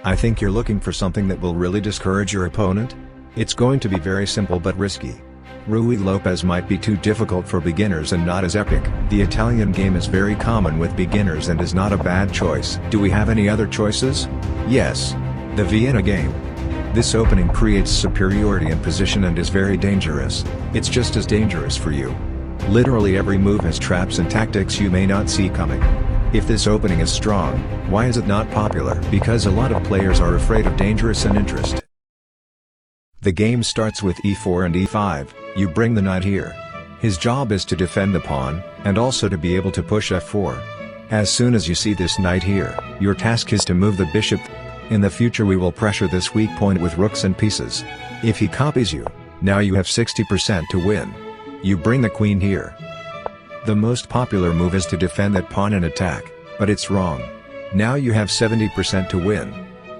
I think you're looking for something that will really discourage your opponent? It's going to be very simple but risky. Ruy Lopez might be too difficult for beginners and not as epic. The Italian game is very common with beginners and is not a bad choice. Do we have any other choices? Yes. The Vienna game. This opening creates superiority in position and is very dangerous. It's just as dangerous for you. Literally every move has traps and tactics you may not see coming. If this opening is strong, why is it not popular? Because a lot of players are afraid of dangerous and interest. The game starts with e4 and e5, you bring the knight here. His job is to defend the pawn, and also to be able to push f4. As soon as you see this knight here, your task is to move the bishop. In the future we will pressure this weak point with rooks and pieces. If he copies you, now you have 60% to win. You bring the queen here. The most popular move is to defend that pawn and attack, but it's wrong. Now you have 70% to win.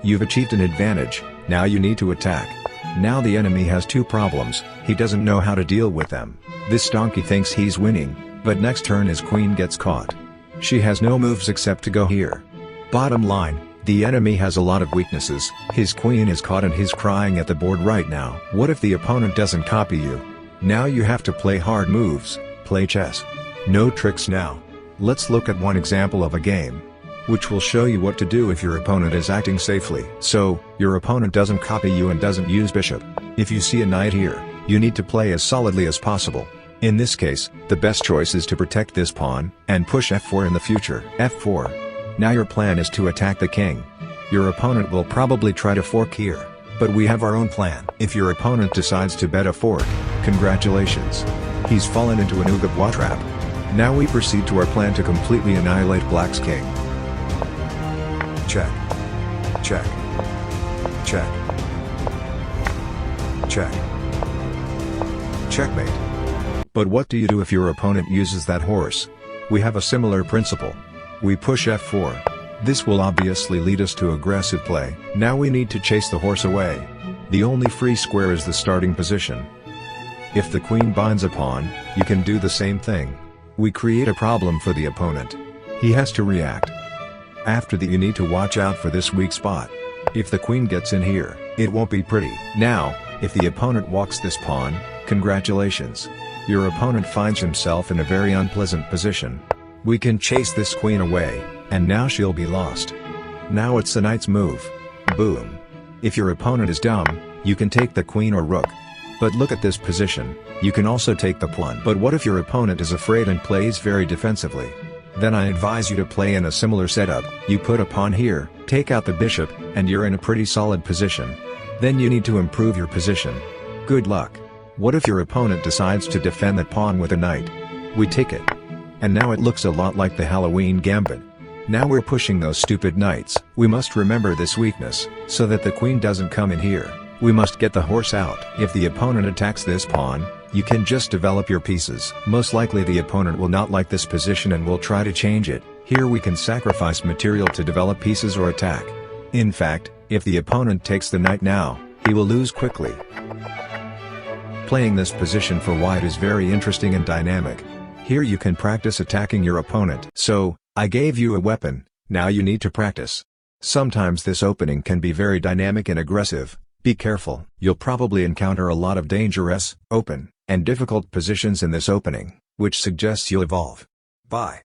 You've achieved an advantage, now you need to attack. Now the enemy has two problems, he doesn't know how to deal with them. This donkey thinks he's winning, but next turn his queen gets caught. She has no moves except to go here. Bottom line, the enemy has a lot of weaknesses, his queen is caught and he's crying at the board right now. What if the opponent doesn't copy you? Now you have to play hard moves, play chess. No tricks now. Let's look at one example of a game, which will show you what to do if your opponent is acting safely. So, your opponent doesn't copy you and doesn't use bishop. If you see a knight here, you need to play as solidly as possible. In this case, the best choice is to protect this pawn, and push f4 in the future. f4. Now your plan is to attack the king. Your opponent will probably try to fork here, but we have our own plan. If your opponent decides to bet a fork, congratulations. He's fallen into an Ugabwa trap. Now we proceed to our plan to completely annihilate black's king. Check. Check. Check. Check. Checkmate. But what do you do if your opponent uses that horse? We have a similar principle. We push f4. This will obviously lead us to aggressive play. Now we need to chase the horse away. The only free square is the starting position. If the queen binds a pawn, you can do the same thing. We create a problem for the opponent. He has to react. After that you need to watch out for this weak spot. If the queen gets in here, it won't be pretty. Now, if the opponent walks this pawn, congratulations. Your opponent finds himself in a very unpleasant position. We can chase this queen away, and now she'll be lost. Now it's the knight's move. Boom. If your opponent is dumb, you can take the queen or rook. But look at this position, you can also take the pawn. But what if your opponent is afraid and plays very defensively? Then I advise you to play in a similar setup. You put a pawn here, take out the bishop, and you're in a pretty solid position. Then you need to improve your position. Good luck. What if your opponent decides to defend that pawn with a knight? We take it. And now it looks a lot like the Halloween gambit. Now we're pushing those stupid knights. We must remember this weakness, so that the queen doesn't come in here. We must get the horse out. If the opponent attacks this pawn, you can just develop your pieces. Most likely the opponent will not like this position and will try to change it. Here we can sacrifice material to develop pieces or attack. In fact, if the opponent takes the knight now, he will lose quickly. Playing this position for white is very interesting and dynamic. Here you can practice attacking your opponent. So, I gave you a weapon, now you need to practice. Sometimes this opening can be very dynamic and aggressive. Be careful. You'll probably encounter a lot of dangerous, open, and difficult positions in this opening, which suggests you'll evolve. Bye.